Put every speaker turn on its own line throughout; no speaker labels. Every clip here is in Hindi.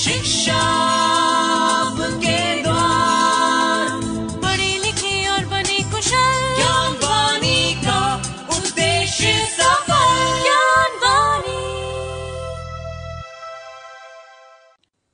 शिक्षा के द्वार, पढ़े लिखे और बने कुशल, ज्ञानवाणी का उद्देश्य सफल। ज्ञानवाणी।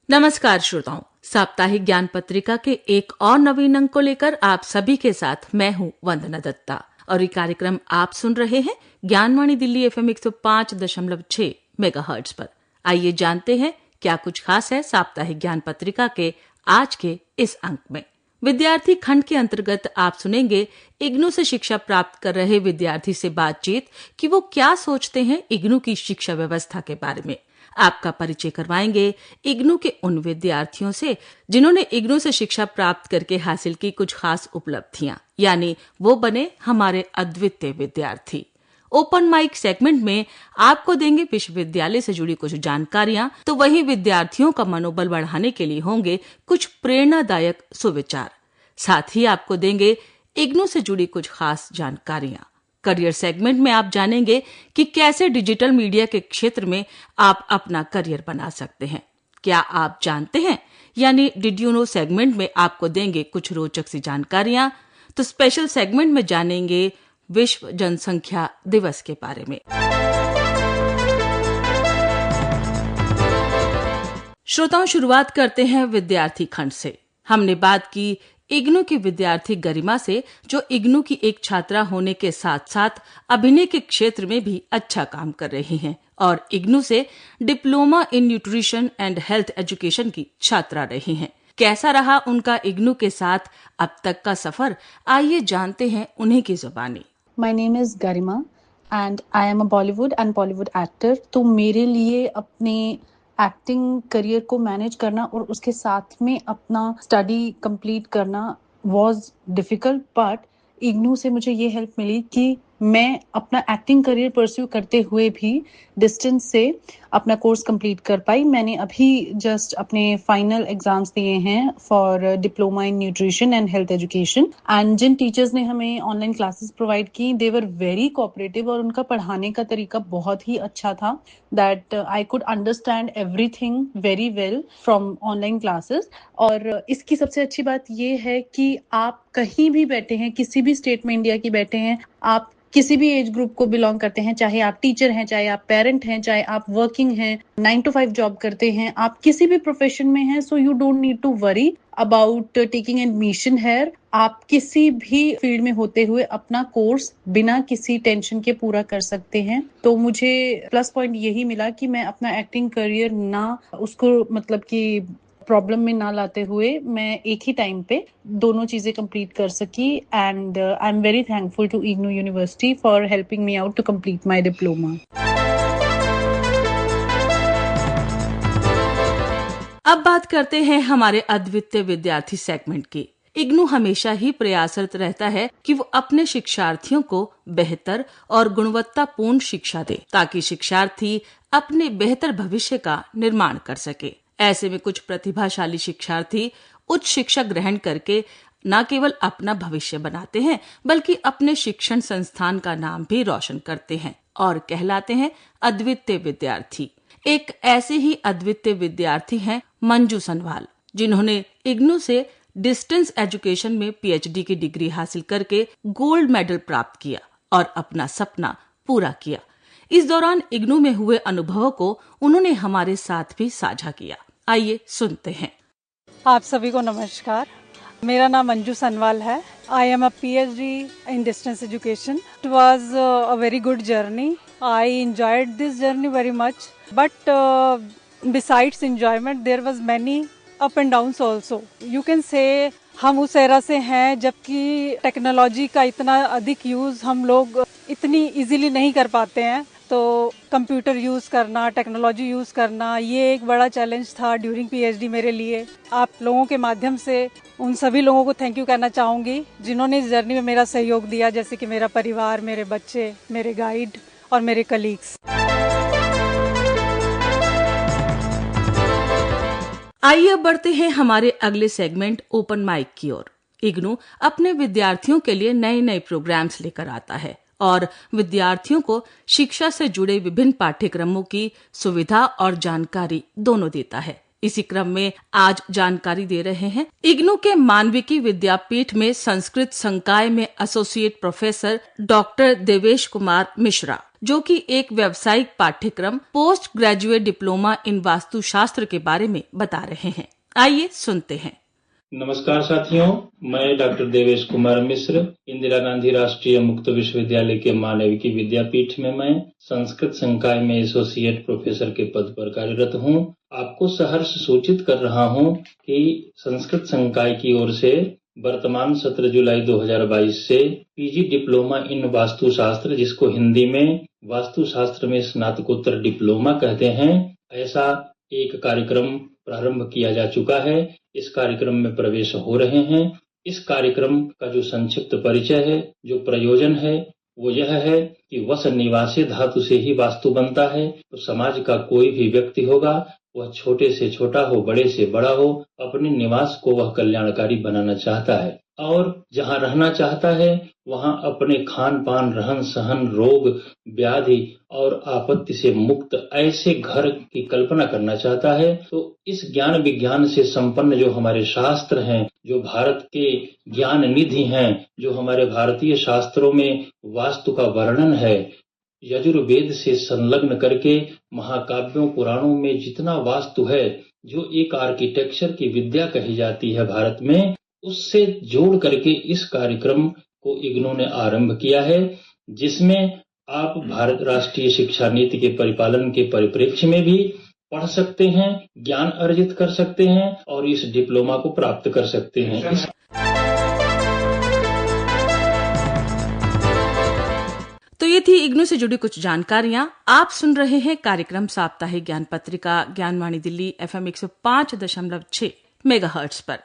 नमस्कार श्रोताओं, साप्ताहिक ज्ञान पत्रिका के एक और नवीन अंक को लेकर आप सभी के साथ मैं हूं वंदना दत्ता और ये कार्यक्रम आप सुन रहे हैं ज्ञानवाणी दिल्ली FM 105.6 मेगाहर्ट्ज पर। आइए जानते हैं क्या कुछ खास है साप्ताहिक ज्ञान पत्रिका के आज के इस अंक में। विद्यार्थी खंड के अंतर्गत आप सुनेंगे इग्नू से शिक्षा प्राप्त कर रहे विद्यार्थी से बातचीत कि वो क्या सोचते हैं इग्नू की शिक्षा व्यवस्था के बारे में। आपका परिचय करवाएंगे इग्नू के उन विद्यार्थियों से जिन्होंने इग्नू से शिक्षा प्राप्त करके हासिल की कुछ खास उपलब्धियां, यानी वो बने हमारे अद्वितीय विद्यार्थी। ओपन माइक सेगमेंट में आपको देंगे विश्वविद्यालय से जुड़ी कुछ जानकारियां, तो वहीं विद्यार्थियों का मनोबल बढ़ाने के लिए होंगे कुछ प्रेरणादायक सुविचार। साथ ही आपको देंगे इग्नू से जुड़ी कुछ खास जानकारियां। करियर सेगमेंट में आप जानेंगे कि कैसे डिजिटल मीडिया के क्षेत्र में आप अपना करियर बना सकते हैं। क्या आप जानते हैं, यानी डिड यू नो सेगमेंट में आपको देंगे कुछ रोचक सी जानकारियां। तो स्पेशल सेगमेंट में जानेंगे विश्व जनसंख्या दिवस के बारे में। श्रोताओं, शुरुआत करते हैं विद्यार्थी खंड से। हमने बात की इग्नू की विद्यार्थी गरिमा से, जो इग्नू की एक छात्रा होने के साथ साथ अभिनय के क्षेत्र में भी अच्छा काम कर रही हैं और इग्नू से diploma in nutrition and health education की छात्रा रही हैं। कैसा रहा उनका इग्नू के साथ अब तक का सफर, आइए जानते हैं उन्हीं की जुबानी।
My name is Garima and I am a Bollywood and Bollywood actor. तो मेरे लिए अपने एक्टिंग करियर को मैनेज करना और उसके साथ में अपना स्टडी कंप्लीट करना was difficult, but इग्नू से मुझे ये हेल्प मिली कि मैं अपना एक्टिंग करियर परस्यू करते हुए भी डिस्टेंस से अपना कोर्स कंप्लीट कर पाई। मैंने अभी जस्ट अपने फाइनल एग्जाम्स दिए हैं for diploma in nutrition and health education, and जिन टीचर्स ने हमें ऑनलाइन क्लासेस प्रोवाइड की दे वर वेरी कोऑपरेटिव और उनका पढ़ाने का तरीका बहुत ही अच्छा था, that I could understand everything very well from online classes. और इसकी सबसे अच्छी बात ये है कि आप कहीं भी बैठे हैं, किसी भी स्टेट में इंडिया की बैठे हैं, आप किसी भी एज ग्रुप को बिलोंग करते हैं, चाहे आप टीचर हैं, चाहे आप पेरेंट हैं, चाहे आप वर्किंग हैं, 9 to 5 जॉब करते हैं, आप किसी भी प्रोफेशन में हैं, so you don't need to worry about taking admission here. आप किसी भी फील्ड में होते हुए अपना कोर्स बिना किसी टेंशन के पूरा कर सकते हैं। तो मुझे प्लस पॉइंट यही मिला कि मैं अपना एक्टिंग करियर ना उसको मतलब कि प्रॉब्लम में ना लाते हुए मैं एक ही टाइम पे दोनों चीजें कंप्लीट कर सकी, and I am very thankful to IGNOU University for helping me out to complete my diploma.
अब बात करते हैं हमारे अद्वितीय विद्यार्थी सेगमेंट की। इग्नू हमेशा ही प्रयासरत रहता है कि वो अपने शिक्षार्थियों को बेहतर और गुणवत्तापूर्ण शिक्षा दे ताकि शिक्षार्थी अपने बेहतर भविष्य का निर्माण कर सके। ऐसे में कुछ प्रतिभाशाली शिक्षार्थी उच्च शिक्षा ग्रहण करके न केवल अपना भविष्य बनाते हैं बल्कि अपने शिक्षण संस्थान का नाम भी रोशन करते हैं और कहलाते हैं अद्वितीय विद्यार्थी। एक ऐसे ही अद्वितीय विद्यार्थी हैं मंजू सनवाल, जिन्होंने इग्नू से डिस्टेंस एजुकेशन में PhD की डिग्री हासिल करके गोल्ड मेडल प्राप्त किया और अपना सपना पूरा किया। इस दौरान इग्नू में हुए अनुभवों को उन्होंने हमारे साथ भी साझा किया। आइए सुनते हैं।
आप सभी को नमस्कार, मेरा नाम मंजू सनवाल है। I am a PhD in distance education. It was a very good journey. I enjoyed this journey very much, but besides enjoyment there was many up and downs also. You can say हम उस एरा से हैं जबकि टेक्नोलॉजी का इतना अधिक यूज़ हम लोग इतनी इजीली नहीं कर पाते हैं। तो कंप्यूटर यूज़ करना, टेक्नोलॉजी यूज़ करना, ये एक बड़ा चैलेंज था ड्यूरिंग PhD मेरे लिए। आप लोगों के माध्यम से उन सभी लोगों को थैंक यू कहना चाहूँगी जिन्होंने इस जर्नी में मेरा सहयोग दिया, जैसे कि मेरा परिवार, मेरे बच्चे, मेरे गाइड और मेरे कलीग्स।
आइए अब बढ़ते हैं हमारे अगले सेगमेंट ओपन माइक की ओर। इग्नू अपने विद्यार्थियों के लिए नए नए प्रोग्राम्स लेकर आता है और विद्यार्थियों को शिक्षा से जुड़े विभिन्न पाठ्यक्रमों की सुविधा और जानकारी दोनों देता है। इसी क्रम में आज जानकारी दे रहे हैं इग्नू के मानविकी विद्यापीठ में संस्कृत संकाय में associate professor doctor Devesh Kumar Mishra, जो कि एक व्यावसायिक पाठ्यक्रम पोस्ट ग्रेजुएट डिप्लोमा इन वास्तुशास्त्र के बारे में बता रहे हैं। आइए सुनते हैं।
नमस्कार साथियों, मैं डॉक्टर देवेश कुमार मिश्र, इंदिरा गांधी राष्ट्रीय मुक्त विश्वविद्यालय के मानविकी विद्यापीठ में मैं संस्कृत संकाय में एसोसिएट प्रोफेसर के पद पर कार्यरत हूं। आपको सहर्ष सूचित कर रहा हूं कि संस्कृत संकाय की ओर से वर्तमान सत्र जुलाई 2022 से पीजी डिप्लोमा इन वास्तुशास्त्र, जिसको हिंदी में वास्तुशास्त्र में स्नातकोत्तर डिप्लोमा कहते हैं, ऐसा एक कार्यक्रम प्रारंभ किया जा चुका है। इस कार्यक्रम में प्रवेश हो रहे हैं। इस कार्यक्रम का जो संक्षिप्त परिचय है, जो प्रयोजन है, वो यह है कि वस निवासी धातु से ही वास्तु बनता है। तो समाज का कोई भी व्यक्ति होगा, वह छोटे से छोटा हो, बड़े से बड़ा हो, अपने निवास को वह कल्याणकारी बनाना चाहता है और जहाँ रहना चाहता है वहाँ अपने खान पान, रहन सहन, रोग व्याधि और आपत्ति से मुक्त ऐसे घर की कल्पना करना चाहता है। तो इस ज्ञान विज्ञान से संपन्न जो हमारे शास्त्र हैं, जो भारत के ज्ञान निधि हैं, जो हमारे भारतीय शास्त्रों में वास्तु का वर्णन है, यजुर्वेद से संलग्न करके महाकाव्यों पुराणों में जितना वास्तु है, जो एक आर्किटेक्चर की विद्या कही जाती है भारत में, उससे जोड़ करके इस कार्यक्रम को इग्नू ने आरंभ किया है, जिसमें आप भारत राष्ट्रीय शिक्षा नीति के परिपालन के परिप्रेक्ष्य में भी पढ़ सकते हैं, ज्ञान अर्जित कर सकते हैं और इस डिप्लोमा को प्राप्त कर सकते हैं।
तो ये थी इग्नू से जुड़ी कुछ जानकारियां। आप सुन रहे हैं कार्यक्रम साप्ताहिक ज्ञान पत्रिका ज्ञानवाणी दिल्ली FM 105.6 मेगाहर्ट्ज पर।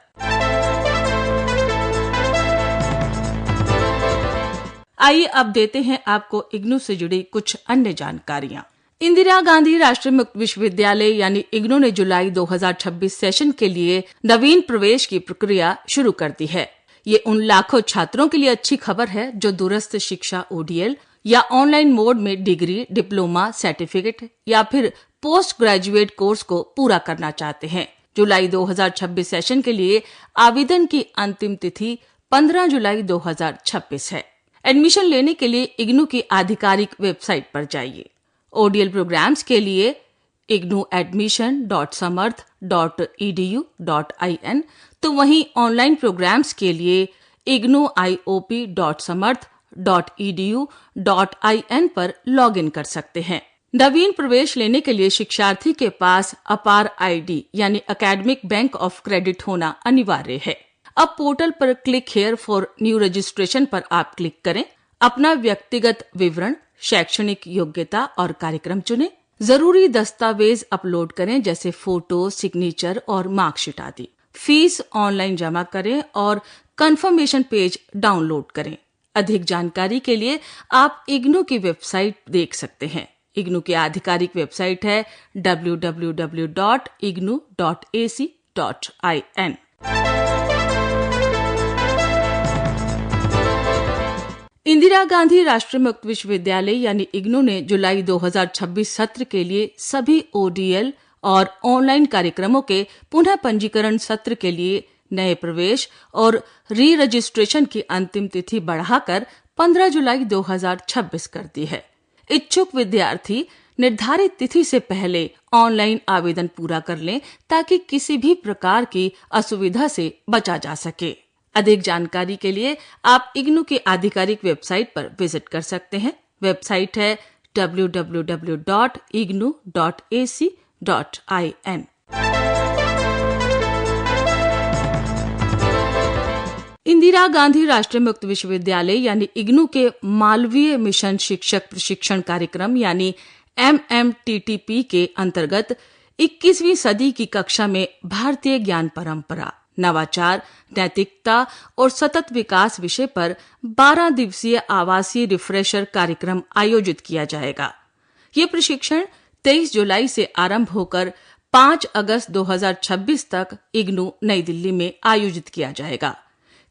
आइए अब देते हैं आपको इग्नू से जुड़ी कुछ अन्य जानकारियां। इंदिरा गांधी राष्ट्रीय मुक्त विश्वविद्यालय यानी इग्नू ने जुलाई 2026 सेशन के लिए नवीन प्रवेश की प्रक्रिया शुरू कर दी है। ये उन लाखों छात्रों के लिए अच्छी खबर है जो दूरस्थ शिक्षा ODL या ऑनलाइन मोड में डिग्री, डिप्लोमा, सर्टिफिकेट या फिर पोस्ट ग्रेजुएट कोर्स को पूरा करना चाहते हैं। जुलाई 2026 सेशन के लिए आवेदन की अंतिम तिथि 15 जुलाई 2026 है। एडमिशन लेने के लिए इग्नू की आधिकारिक वेबसाइट पर जाइए। ODL प्रोग्राम्स के लिए ignuadmission.samarth.edu.in, तो वहीं ऑनलाइन प्रोग्राम्स के लिए ignuiop.samarth.edu.in पर लॉगिन कर सकते हैं। नवीन प्रवेश लेने के लिए शिक्षार्थी के पास अपार ID यानी एकेडमिक बैंक ऑफ क्रेडिट होना अनिवार्य है। अब पोर्टल पर click here for new registration पर आप क्लिक करें, अपना व्यक्तिगत विवरण, शैक्षणिक योग्यता और कार्यक्रम चुनें। जरूरी दस्तावेज अपलोड करें जैसे फोटो, सिग्नेचर और मार्कशीट आदि। फीस ऑनलाइन जमा करें और कंफर्मेशन पेज डाउनलोड करें। अधिक जानकारी के लिए आप इग्नू की वेबसाइट देख सकते हैं। इग्नू की आधिकारिक वेबसाइट है www.ignu.ac.in। इंदिरा गांधी राष्ट्रीय मुक्त विश्वविद्यालय यानी इग्नू ने जुलाई 2026 सत्र के लिए सभी ODL और ऑनलाइन कार्यक्रमों के पुनः पंजीकरण सत्र के लिए नए प्रवेश और री रजिस्ट्रेशन की अंतिम तिथि बढ़ाकर 15 जुलाई 2026 कर दी है। इच्छुक विद्यार्थी निर्धारित तिथि से पहले ऑनलाइन आवेदन पूरा कर लें ताकि किसी भी प्रकार की असुविधा से बचा जा सके। अधिक जानकारी के लिए आप इग्नू की आधिकारिक वेबसाइट पर विजिट कर सकते हैं। वेबसाइट है www.ignu.ac.in। इंदिरा गांधी राष्ट्रीय मुक्त विश्वविद्यालय यानी इग्नू के मालवीय मिशन शिक्षक प्रशिक्षण कार्यक्रम यानी MMTTP के अंतर्गत 21वीं सदी की कक्षा में भारतीय ज्ञान परंपरा, नवाचार, नैतिकता और सतत विकास विषय पर 12 दिवसीय आवासीय रिफ्रेशर कार्यक्रम आयोजित किया जाएगा। ये प्रशिक्षण 23 जुलाई से आरंभ होकर 5 अगस्त 2026 तक इग्नू नई दिल्ली में आयोजित किया जाएगा।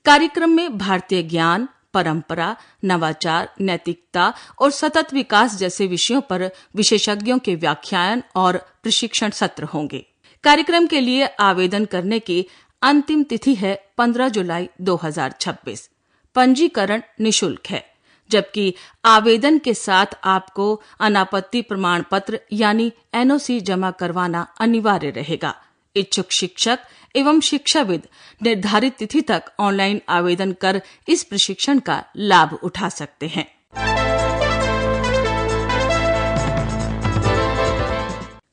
कार्यक्रम में भारतीय ज्ञान, परंपरा, नवाचार, नैतिकता और सतत विकास जैसे विषयों पर विशेषज्ञों के व्याख्यान और प्रशिक्षण सत्र होंगे। कार्यक्रम के लिए आवेदन करने की अंतिम तिथि है 15 जुलाई 2026। पंजीकरण निशुल्क है, जबकि आवेदन के साथ आपको अनापत्ति प्रमाण पत्र यानी एनओसी जमा करवाना अनिवार्य रहेगा। इच्छुक शिक्षक एवं शिक्षाविद निर्धारित तिथि तक ऑनलाइन आवेदन कर इस प्रशिक्षण का लाभ उठा सकते हैं।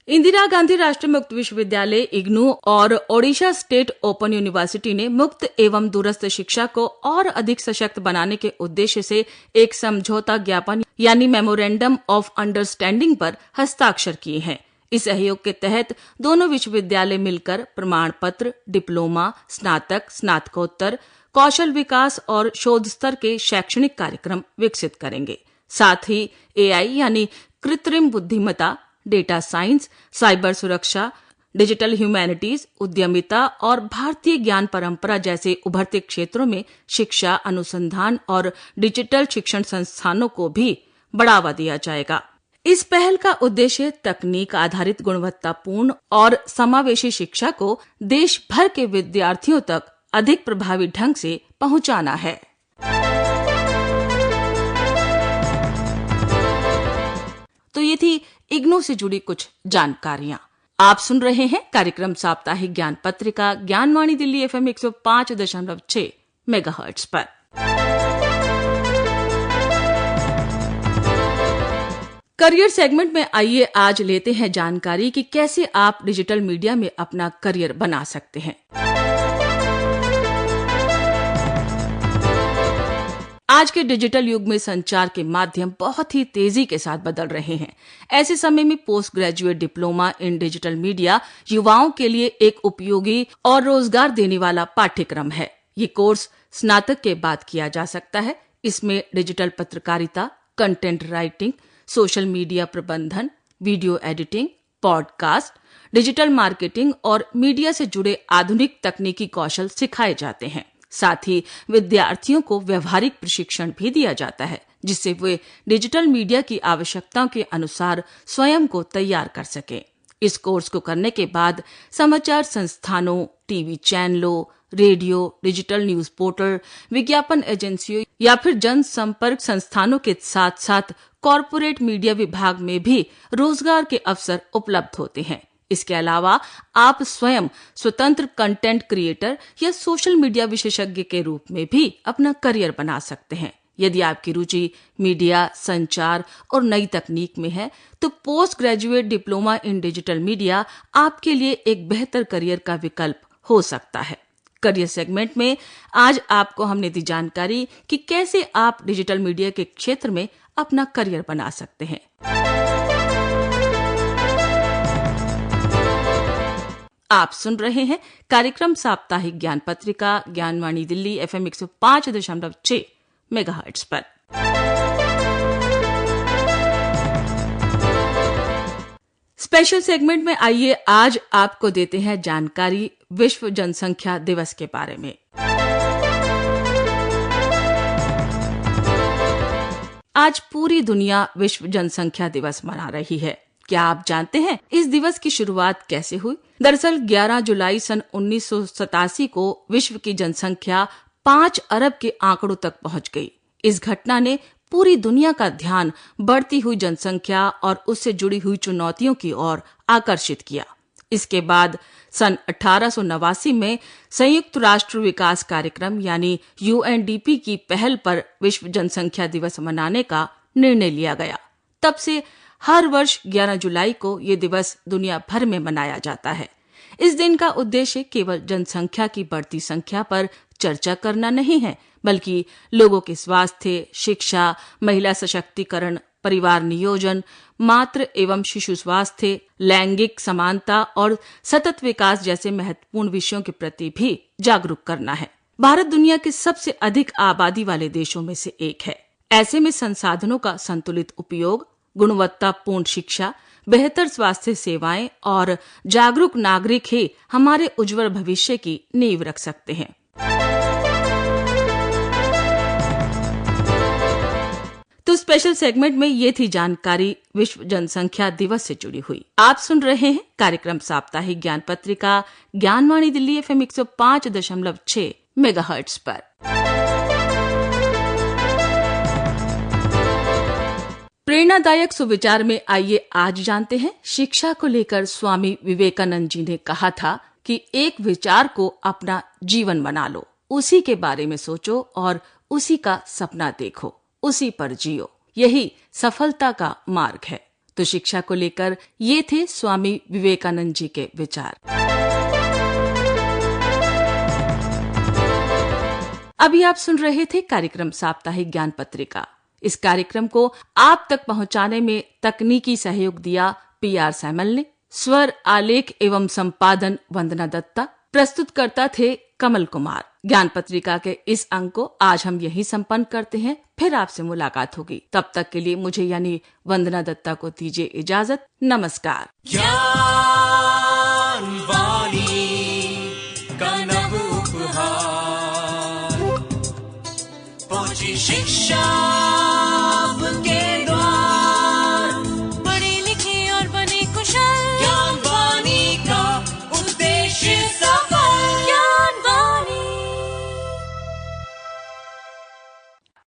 इंदिरा गांधी राष्ट्रीय मुक्त विश्वविद्यालय इग्नू और ओडिशा स्टेट ओपन यूनिवर्सिटी ने मुक्त एवं दूरस्थ शिक्षा को और अधिक सशक्त बनाने के उद्देश्य से एक समझौता ज्ञापन यानी मेमोरेंडम ऑफ अंडरस्टैंडिंग पर हस्ताक्षर किए हैं। इस सहयोग के तहत दोनों विश्वविद्यालय मिलकर प्रमाण पत्र, डिप्लोमा, स्नातक, स्नातकोत्तर, कौशल विकास और शोध स्तर के शैक्षणिक कार्यक्रम विकसित करेंगे। साथ ही एआई यानी कृत्रिम बुद्धिमत्ता, डेटा साइंस, साइबर सुरक्षा, डिजिटल ह्यूमैनिटीज, उद्यमिता और भारतीय ज्ञान परंपरा जैसे उभरते क्षेत्रों में शिक्षा, अनुसंधान और डिजिटल शिक्षण संस्थानों को भी बढ़ावा दिया जाएगा। इस पहल का उद्देश्य तकनीक आधारित गुणवत्तापूर्ण और समावेशी शिक्षा को देश भर के विद्यार्थियों तक अधिक प्रभावी ढंग से पहुंचाना है। तो ये थी इग्नू से जुड़ी कुछ जानकारियां। आप सुन रहे हैं कार्यक्रम साप्ताहिक ज्ञान पत्रिका ज्ञानवाणी दिल्ली FM 105.6 मेगाहर्ट्ज पर। करियर सेगमेंट में आइए आज लेते हैं जानकारी कि कैसे आप डिजिटल मीडिया में अपना करियर बना सकते हैं। आज के डिजिटल युग में संचार के माध्यम बहुत ही तेजी के साथ बदल रहे हैं। ऐसे समय में post graduate diploma in digital media युवाओं के लिए एक उपयोगी और रोजगार देने वाला पाठ्यक्रम है। ये कोर्स स्नातक के बाद किया जा सकता है। इसमें डिजिटल पत्रकारिता, कंटेंट राइटिंग, सोशल मीडिया प्रबंधन, video editing, podcast, digital marketing और मीडिया से जुड़े आधुनिक तकनीकी कौशल सिखाए जाते हैं। साथ ही विद्यार्थियों को व्यवहारिक प्रशिक्षण भी दिया जाता है, जिससे वे डिजिटल मीडिया की आवश्यकताओं के अनुसार स्वयं को तैयार कर सकें। इस कोर्स को करने के बाद समाचार संस्थानों, टीवी चैनलों, रेडियो, डिजिटल न्यूज पोर्टल, विज्ञापन एजेंसियों या फिर जनसंपर्क संस्थानों के साथ साथ कॉरपोरेट मीडिया विभाग में भी रोजगार के अवसर उपलब्ध होते हैं। इसके अलावा आप स्वयं स्वतंत्र कंटेंट क्रिएटर या सोशल मीडिया विशेषज्ञ के रूप में भी अपना करियर बना सकते हैं। यदि आपकी रुचि मीडिया, संचार और नई तकनीक में है, तो post graduate diploma in digital media आपके लिए एक बेहतर करियर का विकल्प हो सकता है। करियर सेगमेंट में आज आपको हमने दी जानकारी कि कैसे आप डिजिटल मीडिया के क्षेत्र में अपना करियर बना सकते हैं। आप सुन रहे हैं कार्यक्रम साप्ताहिक ज्ञान पत्रिका ज्ञानवाणी दिल्ली FM 105.6 मेगाहर्ट्ज पर। स्पेशल सेगमेंट में आइए आज आपको देते हैं जानकारी विश्व जनसंख्या दिवस के बारे में। आज पूरी दुनिया विश्व जनसंख्या दिवस मना रही है। क्या आप जानते हैं इस दिवस की शुरुआत कैसे हुई? दरअसल 11 जुलाई सन 1987 को विश्व की जनसंख्या 5 अरब के आंकड़ों तक पहुंच गई। इस घटना ने पूरी दुनिया का ध्यान बढ़ती हुई जनसंख्या और उससे जुड़ी हुई चुनौतियों की ओर आकर्षित किया। इसके बाद सन 1889 में संयुक्त राष्ट्र विकास कार्यक्रम यानी UNDP की पहल पर विश्व जनसंख्या दिवस मनाने का निर्णय लिया गया। तब से हर वर्ष 11 जुलाई को ये दिवस दुनिया भर में मनाया जाता है। इस दिन का उद्देश्य केवल जनसंख्या की बढ़ती संख्या पर चर्चा करना नहीं है, बल्कि लोगों के स्वास्थ्य, शिक्षा, महिला सशक्तिकरण, परिवार नियोजन, मातृ एवं शिशु स्वास्थ्य, लैंगिक समानता और सतत विकास जैसे महत्वपूर्ण विषयों के प्रति भी जागरूक करना है। भारत दुनिया के सबसे अधिक आबादी वाले देशों में से एक है। ऐसे में संसाधनों का संतुलित उपयोग, गुणवत्तापूर्ण शिक्षा, बेहतर स्वास्थ्य सेवाएं और जागरूक नागरिक ही हमारे उज्जवल भविष्य की नींव रख सकते हैं। तो स्पेशल सेगमेंट में ये थी जानकारी विश्व जनसंख्या दिवस से जुड़ी हुई। आप सुन रहे हैं कार्यक्रम साप्ताहिक ज्ञान पत्रिका ज्ञानवाणी दिल्ली FM 105.6 मेगाहर्ट्ज पर। प्रेरणादायक सुविचार में आइए आज जानते हैं, शिक्षा को लेकर स्वामी विवेकानंद जी ने कहा था कि एक विचार को अपना जीवन बना लो, उसी के बारे में सोचो और उसी का सपना देखो, उसी पर जियो, यही सफलता का मार्ग है। तो शिक्षा को लेकर ये थे स्वामी विवेकानंद जी के विचार। अभी आप सुन रहे थे कार्यक्रम साप्ताहिक ज्ञान पत्रिका। इस कार्यक्रम को आप तक पहुंचाने में तकनीकी सहयोग दिया PR सैमल ने। स्वर आलेख एवं संपादन वंदना दत्ता। प्रस्तुतकर्ता थे कमल कुमार। ज्ञान पत्रिका के इस अंक को आज हम यही संपन्न करते हैं। फिर आपसे मुलाकात होगी। तब तक के लिए मुझे यानी वंदना दत्ता को दीजिए इजाजत। नमस्कार।
ज्ञान वाणी का नव उपहार, पहुंची शिक्षा